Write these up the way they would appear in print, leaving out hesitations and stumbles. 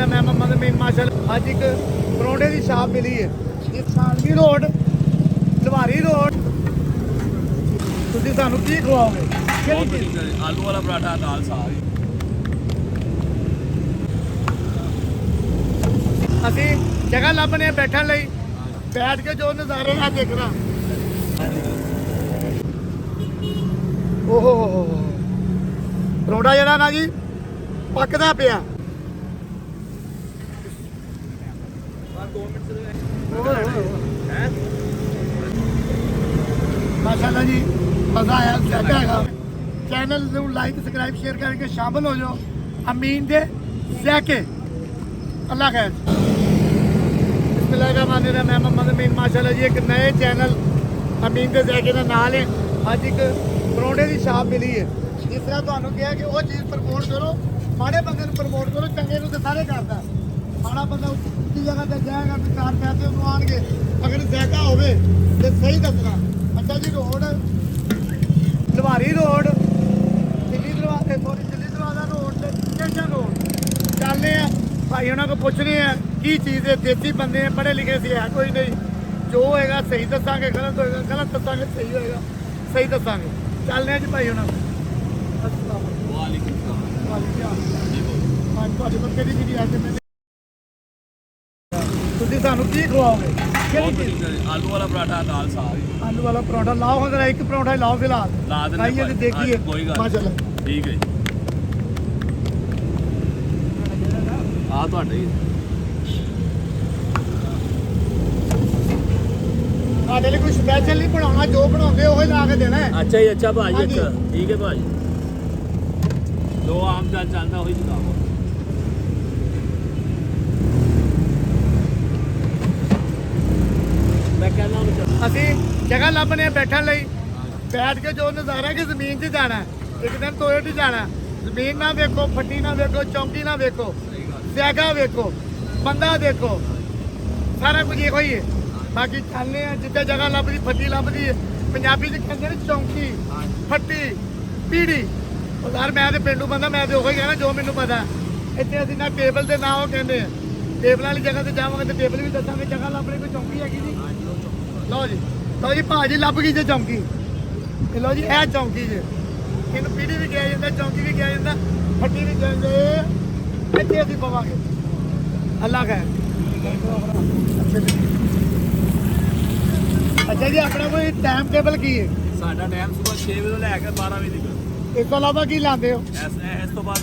ਰਿਹਾ ਮੈਂ ਮੰਮਾ ਦੇ ਮੇਨ ਮਾਸ਼ਾਅੱਲਾ ਅੱਜ ਇੱਕ ਪਰੌਂਠੇ ਦੀ ਸ਼ਾਪ ਮਿਲੀ ਹੈ ਇਹ ਸਾਲਵੀ ਰੋਡ ਲਵਾਰੀ ਰੋਡ। ਤੁਸੀਂ ਸਾਨੂੰ ਕੀ ਖਵਾਓਗੇ? ਬਹੁਤ ਵਧੀਆ ਜੀ। ਆਲੂ ਵਾਲਾ ਪਰਾਠਾ ਨਾਲ ਸਾਗ। ਅਸੀਂ ਜਗ੍ਹਾ ਲੱਭਣੇ ਬੈਠਣ ਲਈ, ਬੈਠ ਕੇ ਜੋ ਨਜ਼ਾਰੇ ਆ ਦੇਖਣਾ। ਓਹੋ ਪਰੌਂਠਾ ਜਿਹੜਾ ਨਾ ਜੀ ਪੱਕਦਾ ਪਿਆ। ਮਾਸ਼ਾਅੱਲਾ ਜੀ ਮਜ਼ਾ ਆਇਆ। ਜ਼ਾਇਕਾ ਹੈਗਾ। ਚੈਨਲ ਨੂੰ ਲਾਈਕ ਸਬਸਕ੍ਰਾइब शेयर करके शामिल हो जाओ। अमीन दे ज़ायके। अल्लाह खैर। बिस्मिल्लाहिर्रहमानिर्रहीम। मैं मोहम्मद अमीन माशाअल्लाह जी एक नए चैनल अमीन दे ज़ायके का नाल है। अज एक परोठे की छाप मिली है। जिस तरह तुहानू कहा कि वो चीज़ प्रमोट करो, माड़े बंदे प्रमोट करो, चंगे नूं ते सारे करदा। माड़ा बंदा उच्ची जगह ते जाएगा तो चार पैसे उन्होंने आएंगे। अगर ज़ायका होवे ते सही दसना। अच्छा जी रोड लवारी रोड दिल्ली दरवाजे दिल्ली दरवाजा रोड स्टेशन रोड चलने भाई उन्होंने को पूछने की चीज़ है। देसी बंदे हैं, पढ़े लिखे से है कोई नहीं। जो होएगा सही दसांगे, गलत होएगा गलत दसांगे, सही होएगा सही दसांगे। चलने जी भाई उन्होंने ਤੁਸੀਂ ਸਾਨੂੰ ਕੀ ਖਵਾਓਗੇ? ਬਹੁਤ ਵਧੀਆ ਜੀ। ਆਲੂ ਵਾਲਾ ਪਰਾਠਾ ਨਾਲ ਸਾਗ। ਆਲੂ ਵਾਲਾ ਪਰੌਂਠਾ ਲਾਓ। ਹੁਣ ਇੱਕ ਪਰੌਂਠਾ ਲਾਓ ਫਿਲਹਾਲ। ਲਾ ਦਿੰਦੇ ਖਾਈਏ ਤੇ ਦੇਖੀਏ। ਕੋਈ ਗੱਲ ਮਾਸ਼ਾਅੱਲਾ ਠੀਕ ਹੈ ਜੀ। ਆ ਤੁਹਾਡੇ ਹੀ ਸਾਡੇ ਲਈ ਕੋਈ ਸਪੈਸ਼ਲ ਨਹੀਂ ਬਣਾਉਣਾ, ਜੋ ਬਣਾਉਂਦੇ ਉਹ ਹੀ ਲਾ ਕੇ ਦੇਣਾ ਹੈ। ਅੱਛਾ ਜੀ। ਅੱਛਾ ਭਾਜੀ। ਹਾਂਜੀ। ਅੱਛਾ ਠੀਕ ਹੈ ਭਾਜੀ। ਜੋ ਆਮ ਚੱਲ ਚੱਲਦਾ ਉਹੀ ਚਲਾਓ। ਮੈਂ ਕਹਿੰਦਾ ਉਹਨੂੰ ਅਸੀਂ ਜਗ੍ਹਾ ਲੱਭਣੇ ਬੈਠਣ ਲਈ, ਬੈਠ ਕੇ ਜੋ ਨਜ਼ਾਰਾ ਕਿ ਜ਼ਮੀਨ 'ਚ ਜਾਣਾ ਹੈ। ਇੱਕ ਦਿਨ ਟੋਏ 'ਤੇ ਜਾਣਾ। ਜ਼ਮੀਨ ਨਾ ਵੇਖੋ, ਫੱਟੀ ਨਾ ਵੇਖੋ, ਚੌਂਕੀ ਨਾ ਵੇਖੋ, ਜ਼ਾਇਕਾ ਵੇਖੋ, ਬੰਦਾ ਦੇਖੋ, ਸਾਰਾ ਕੁਝ ਇਹੋ ਹੀ ਹੈ। ਬਾਕੀ ਚੱਲਦੇ ਆ ਜਿੱਥੇ ਜਗ੍ਹਾ ਲੱਭਦੀ, ਫੱਟੀ ਲੱਭਦੀ ਹੈ। ਪੰਜਾਬੀ 'ਚ ਕਹਿੰਦੇ ਨੇ ਚੌਂਕੀ, ਫੱਟੀ, ਪੀੜੀ। ਯਾਰ ਮੈਂ ਤੇ ਪਿੰਡੂ ਬੰਦਾ, ਮੈਂ ਤੇ ਉਹੀ ਕਹਿਣਾ ਜੋ ਮੈਨੂੰ ਪਤਾ। ਇੱਥੇ ਅਸੀਂ ਨਾ ਟੇਬਲ ਤੇ ਨਾ ਉਹ ਕਹਿੰਦੇ ਆ। ਟੇਬਲ ਵਾਲੀ ਜਗ੍ਹਾ ਤੇ ਜਾਵਾਂਗੇ ਤੇ ਟੇਬਲ ਵੀ ਦੱਸਾਂਗੇ। ਜਗ੍ਹਾ ਲੱਭਣੀ ਕੋਈ ਚੌਂਕੀ ਹੈਗੀ ਜੀ। ਲਓ ਜੀ ਭਾਜੀ ਲੱਭ ਗਈ ਜੇ ਚੌਂਕੀ। ਇਹ ਲਓ ਜੀ ਇਹ ਚੌਂਕੀ ਜੇ। ਇਹਨੂੰ ਪੀੜੀ ਵੀ ਕਿਹਾ ਜਾਂਦਾ, ਚੌਂਕੀ ਵੀ ਕਿਹਾ ਜਾਂਦਾ, ਫੱਟੀ ਵੀ ਕਹਿੰਦੇ। ਇੱਥੇ ਅਸੀਂ ਪਵਾਂਗੇ। ਅੱਲਾ ਖੈਰ। ਅੱਛਾ ਜੀ ਆਪਣਾ ਕੋਈ ਟਾਈਮ ਟੇਬਲ ਕੀ ਹੈ? ਸਾਡਾ ਟਾਈਮ ਸਵੇਰ 6 ਵਜੇ ਤੋਂ ਲੈ ਕੇ 12 ਵਜੇ ਤੱਕ। ਇਸ ਤੋਂ ਇਲਾਵਾ ਕੀ ਲਾਉਂਦੇ ਹੋ? ਇਸ ਤੋਂ ਬਾਅਦ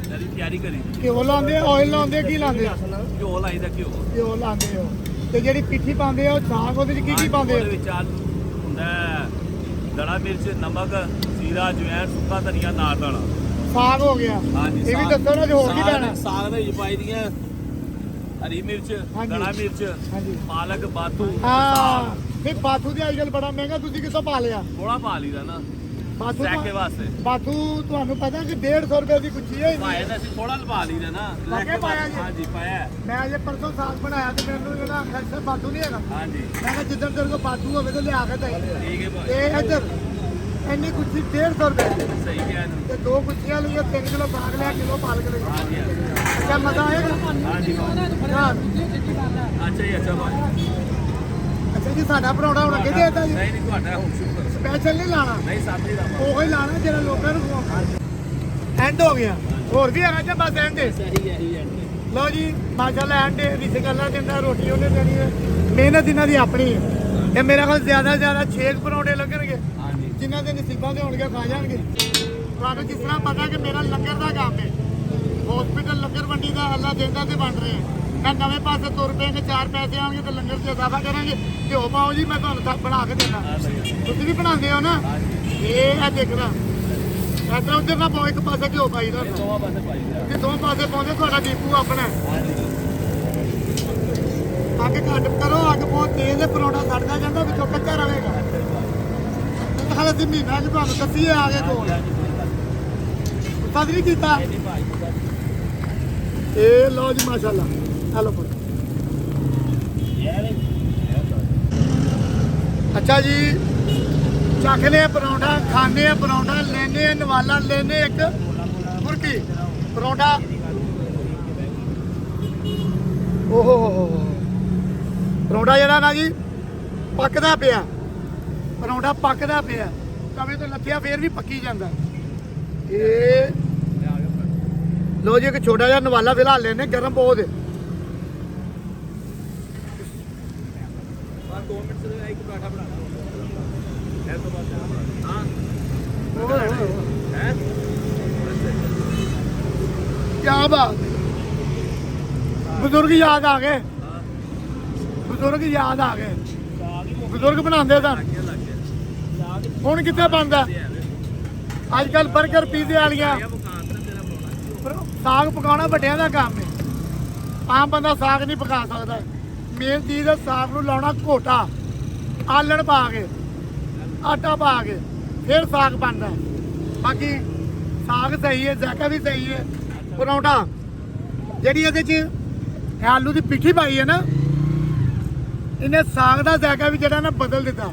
ਜਿਹੜੀ ਤਿਆਰੀ ਕਰੀ ਘਿਓ ਲਾਉਂਦੇ, ਆਇਲ ਲਾਉਂਦੇ, ਕੀ ਲਾਉਂਦੇ? ਘਿਓ ਲਾਈਦਾ ਘਿਓ ਘਿਓ ਲਾਉਂਦੇ ਹੋ। ਤੇ ਜਿਹੜੀ ਪਿੱਠੀ ਪਾਉਂਦੇ ਹੋ ਸਾਗ, ਉਹਦੇ ਵਿੱਚ ਕੀ ਪਾਉਂਦੇ ਉਹਦੇ ਹੋ? ਵਿੱਚ ਆਲੂ ਹੁੰਦਾ ਹੈ, ਦੜਾ ਮਿਰਚ, ਨਮਕ, ਜ਼ੀਰਾ, ਜਵੈਣ, ਸੁੱਕਾ ਧਨੀਆ, ਨਾਰ ਦਾਣਾ। ਸਾਗ ਹੋ ਗਿਆ। ਹਾਂਜੀ। ਇਹ ਵੀ ਦੱਸੋ ਨਾ, ਹੋਰ ਕੀ ਲੈਣਾ? ਸਾਗ ਦੇ ਵਿੱਚ ਪਾਈ ਦੀਆਂ ਹਰੀ ਮਿਰਚ, ਦੜਾ ਮਿਰਚ, ਹਾਂਜੀ ਪਾਲਕ, ਬਾਥੂ। ਹਾਂ ਨਹੀਂ ਬਾਥੂ ਦੀ ਅੱਜ ਕੱਲ੍ਹ ਬੜਾ ਮਹਿੰਗਾ। ਤੁਸੀਂ ਕਿੱਥੋਂ ਪਾ ਲਿਆ ਥੋੜਾ ਪਾ ਲਈਦਾ ਨਾ ਬਾਥੂ? ਸੈਕੇ ਵਾਸਤੇ। ਬਾਥੂ ਤੁਹਾਨੂੰ ਪਤਾ ਕਿ 150 ਰੁਪਏ ਦੀ ਗੁੱਛੀ ਹੈ। ਪਾਇਆ ਤਾਂ ਅਸੀਂ ਥੋੜਾ ਲਵਾ ਲਈਦਾ ਨਾ। ਵਾਕਿਆ ਪਾਇਆ ਜੀ? ਹਾਂਜੀ ਪਾਇਆ। ਮੈਂ ਅਜੇ ਪਰਸੋਂ ਸਾਗ ਬਣਾਇਆ ਤੇ ਮੈਨੂੰ ਇਹਦਾ ਐਕਸਰ ਬਾਥੂ ਨਹੀਂ ਹੈਗਾ। ਹਾਂਜੀ ਮੈਂ ਕਿਹਾ ਜਿੱਦਣ ਤੇਰੇ ਕੋਲ ਬਾਥੂ ਹੋਵੇ ਤਾਂ ਲਿਆ ਕੇ ਦੇ। ਠੀਕ ਹੈ ਭਾਈ। ਤੇ ਇੱਧਰ ਇੰਨੀ ਗੁੱਛੀ 150 ਰੁਪਏ ਦੀ। ਸਹੀ ਕਿਹਾ ਜੀ। ਤੇ ਦੋ ਗੁੱਛੀਆਂ ਲਈਆਂ, 3 ਕਿਲੋ ਸਾਗ ਲਿਆ, ਕਿਲੋ ਪਾਲਕ ਲਈ। ਹਾਂਜੀ ਅੱਛਾ ਮਜ਼ਾ ਆਏਗਾ। ਹਾਂਜੀ ਹਾਂ। ਅੱਛਾ ਜੀ। ਅੱਛਾ ਭਾਈ। ਅੱਛਾ ਜੀ ਸਾਡਾ ਪਰੌਂਠਾ ਹੁਣ ਅੱਗੇ ਦੇ ਦਿੱਤਾ ਜੀ। ਨਹੀਂ ਤੁਹਾਡਾ ਹੁਣ ਸ਼ੁਰੂ ਕਰੋ। ਸਪੈਸ਼ਲ ਨਹੀਂ ਲਾਣਾ, ਨਹੀਂ ਸਾਥੀ ਦਾ ਉਹੀ ਲਾਣਾ ਜਿਹੜਾ ਲੋਕਾਂ ਨੂੰ ਖਵਾਉਂਦਾ। ਐਂਡ ਹੋ ਗਿਆ। ਹੋਰ ਵੀ ਹੈਗਾ ਜਾਂ ਬਸ ਐਂਡ? ਸਹੀ ਹੈ ਹੀ ਹੈ। ਲਓ ਜੀ ਮਾਸ਼ਾਅੱਲਾ ਐਂਡ ਰਿਸ਼ ਗੱਲਾਂ ਦਿੰਦਾ, ਰੋਟੀ ਉਹਨੇ ਦੇਣੀ ਹੈ। ਮਿਹਨਤ ਇਹਨਾਂ ਦੀ ਆਪਣੀ ਹੈ। ਇਹ ਮੇਰੇ ਕੋਲ ਜ਼ਿਆਦਾ 6 ਪਰੌਂਠੇ ਲੱਗਣਗੇ। ਹਾਂਜੀ ਜਿਨ੍ਹਾਂ ਦੇ ਨਸੀਬਾਂ ਦੇ ਹੋਣਗੇ ਖਾ ਜਾਣਗੇ। ਤੁਹਾਨੂੰ ਜਿਸ ਤਰ੍ਹਾਂ ਪਤਾ ਕਿ ਮੇਰਾ ਲੰਗਰ ਦਾ ਕੰਮ ਹੈ, ਹਸਪੀਟਲ ਲੰਗਰ ਮੰਡੀ ਦਾ ਅੱਲਾ ਦਿੰਦਾ ਤੇ ਵੰਡ ਰਿਹਾ। ਮੈਂ ਨਵੇਂ ਪਾਸੇ ਤੁਰ ਪਏਗੇ, 4 ਪੈਸੇ ਆਉਣਗੇ ਤੇ ਲੰਗਰ 'ਚ ਇਜ਼ਾਫਾ ਕਰਾਂਗੇ। ਘਿਓ ਪਾਓ ਜੀ, ਮੈਂ ਤੁਹਾਨੂੰ ਸਭ ਬਣਾ ਕੇ ਦੇਣਾ। ਤੁਸੀਂ ਵੀ ਬਣਾਉਂਦੇ ਹੋ ਨਾ? ਇਹ ਦੇਖਣਾ ਇੱਧਰ ਉੱਧਰ ਨਾ ਪਾਓ, ਇੱਕ ਪਾਸੇ ਘਿਓ ਪਾਈ ਦਾ। ਦੋਵਾਂ ਪਾਸੇ ਪਾਈ ਦਾ। ਜੇ 2 ਪਾਸੇ ਪਾਉਂਦੇ ਤੁਹਾਡਾ ਡੀਪੂ ਆਪਣਾ। ਅੱਗ ਘੱਟ ਕਰੋ, ਅੱਗ ਬਹੁਤ ਤੇਜ਼ ਹੈ, ਪਰੌਂਠਾ ਸੜਦਾ ਜਾਂਦਾ, ਵਿੱਚੋਂ ਕੱਚਾ ਰਹੇਗਾ। ਹਾਲੇ ਅਸੀਂ ਮਹੀਨਾ ਚ ਤੁਹਾਨੂੰ ਦੱਸੀਏ ਆ ਗਏ ਕੋਲ ਤਦ ਨਹੀਂ ਕੀਤਾ। ਇਹ ਲਓ ਜੀ ਮਾਸ਼ਾਅੱਲਾ। ਹੈਲੋ अच्छा जी चखने परौंठा, खाने परौंठा, लेने नवाला, लेने एक मुर्गी परौंठा। ਓਹੋ ਪਰੌਂਠਾ ਜਿਹੜਾ ਨਾ ਜੀ ਪੱਕਦਾ ਪਿਆ, ਪਰੌਂਠਾ ਪੱਕਦਾ ਪਿਆ, ਤਵੇ ਤੋਂ ਲੱਥਿਆ ਫੇਰ ਵੀ ਪੱਕੀ ਜਾਂਦਾ। ਇਹ ਲੋ ਜੀ ਇੱਕ ਛੋਟਾ ਜਿਹਾ ਨਵਾਲਾ ਫਿਲਹਾਲ ਲੈਨੇ, ਗਰਮ ਬਹੁਤ ਹੈ। ਬਸ 2 ਮਿੰਟ ਦੇ ਇੱਕ ਪਰਾਠਾ ਬਣਾਣਾ ਇਹ ਤੋਂ ਬਾਅਦ ਹਾਂ ਹੈ ਕਿਆ ਬਾਤ, ਬਜ਼ੁਰਗ ਯਾਦ ਆ ਗਏ, ਬਜ਼ੁਰਗ ਯਾਦ ਆ ਗਏ, ਬਜ਼ੁਰਗ ਬਣਾਉਂਦੇ ਸਨ। ਹੁਣ ਕਿੱਥੇ ਬਣਦਾ ਅੱਜ ਕੱਲ 버ਗਰ ਪੀਜ਼ੇ ਵਾਲੀਆਂ। ਸਾਗ ਪਕਾਉਣਾ ਵੱਡਿਆਂ ਦਾ ਕੰਮ ਹੈ, ਆਮ ਬੰਦਾ ਸਾਗ ਨਹੀਂ ਪਕਾ ਸਕਦਾ। ਮੇਨ ਚੀਜ਼ ਹੈ ਸਾਗ ਨੂੰ ਲਾਉਣਾ ਘੋਟਾ, ਆਲਣ ਪਾ ਕੇ, ਆਟਾ ਪਾ ਕੇ, ਫਿਰ ਸਾਗ ਬਣਦਾ। ਬਾਕੀ ਸਾਗ ਸਹੀ ਹੈ, ਜ਼ਾਇਕਾ ਵੀ ਸਹੀ ਹੈ। ਪਰੌਂਠਾ ਜਿਹੜੀ ਇਹਦੇ 'ਚ ਆਲੂ ਦੀ ਪਿੱਠੀ ਪਾਈ ਹੈ ਨਾ, ਇਹਨੇ ਸਾਗ ਦਾ ਜ਼ਾਇਕਾ ਵੀ ਜਿਹੜਾ ਨਾ ਬਦਲ ਦਿੱਤਾ।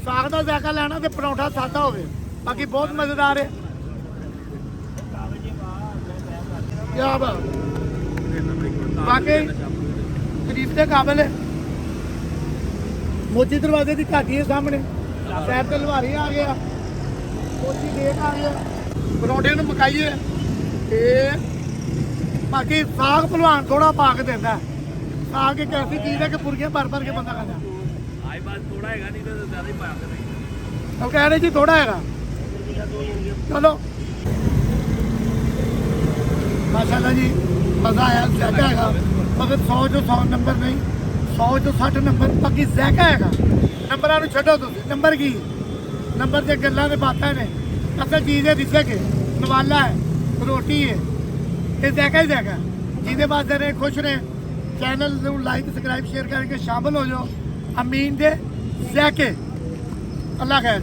ਸਾਗ ਦਾ ਜ਼ਾਇਕਾ ਲੈਣਾ ਤੇ ਪਰੌਂਠਾ ਸਾਦਾ ਹੋਵੇ। ਬਾਕੀ ਬਹੁਤ ਮਜ਼ੇਦਾਰ ਹੈ। ਕਿਆ ਬਾਤ, ਬਾਕੀ ਤਾਰੀਫ ਦੇ ਕਾਬਿਲ ਹੈ। ਮੋਚੀ ਦਰਵਾਜ਼ੇ ਦੀ ਘਾਟੀ ਹੈ ਸਾਹਮਣੇ, ਸਾਈਡ ਤੇ ਲਵਾਰੀ ਆ ਗਿਆ, ਮੋਚੀ ਗੇਟ ਆ ਗਿਆ। ਪਰੌਂਠੇ ਨੂੰ ਮਕਾਈਏ ਤੇ ਬਾਕੀ ਸਾਗ ਭਲਵਾਨ ਥੋੜਾ ਪਾ ਕੇ ਦਿੰਦਾ। ਸਾਗ ਇੱਕ ਐਸੀ ਚੀਜ਼ ਹੈ ਕਿ ਪੁਰਗੀਆਂ ਭਰ ਕੇ ਬੰਦਾ ਖਾਂਦਾ। ਆਈ ਬਾਤ ਥੋੜਾ ਹੈਗਾ, ਨਹੀਂ ਤਾਂ ਜ਼ਿਆਦਾ ਹੀ ਪਾ ਕੇ ਨਹੀਂ। ਉਹ ਕਹਿ ਰਹੇ ਜੀ ਥੋੜਾ ਹੈਗਾ। ਚਲੋ ਮਾਸ਼ਾਅੱਲਾ ਜੀ, ਮਜ਼ਾ ਆਇਆ। ਜ਼ਾਇਕਾ ਹੈਗਾ, ਮਗਰ 100 ਚੋਂ 100 ਨੰਬਰ ਨਹੀਂ, 100 ਚੋਂ 60 ਨੰਬਰ। ਬਾਕੀ ਜ਼ਾਇਕਾ ਹੈਗਾ, ਨੰਬਰਾਂ ਨੂੰ ਛੱਡੋ ਤੁਸੀਂ। ਨੰਬਰ ਕੀ, ਨੰਬਰ ਤੇ ਗੱਲਾਂ ਤੇ ਬਾਤਾਂ ਨੇ। ਅਸਲ ਚੀਜ਼ ਹੈ ਦਿਸੇ ਕਿ ਨਵਾਲਾ ਹੈ, ਰੋਟੀ ਹੈ, ਇਹ ਜ਼ਾਇਕਾ ਹੀ ਜ਼ਾਇਕਾ। ਜਿਹਦੇ ਵਾਸਤੇ ਨੇ ਖੁਸ਼ ਨੇ, ਚੈਨਲ ਨੂੰ ਲਾਈਕ ਸਬਸਕ੍ਰਾਈਬ ਸ਼ੇਅਰ ਕਰਕੇ ਸ਼ਾਮਲ ਹੋ ਜਾਓ। ਅਮੀਨ ਦੇ ਜ਼ਾਇਕੇ। ਅੱਲਾ ਖੈਰ।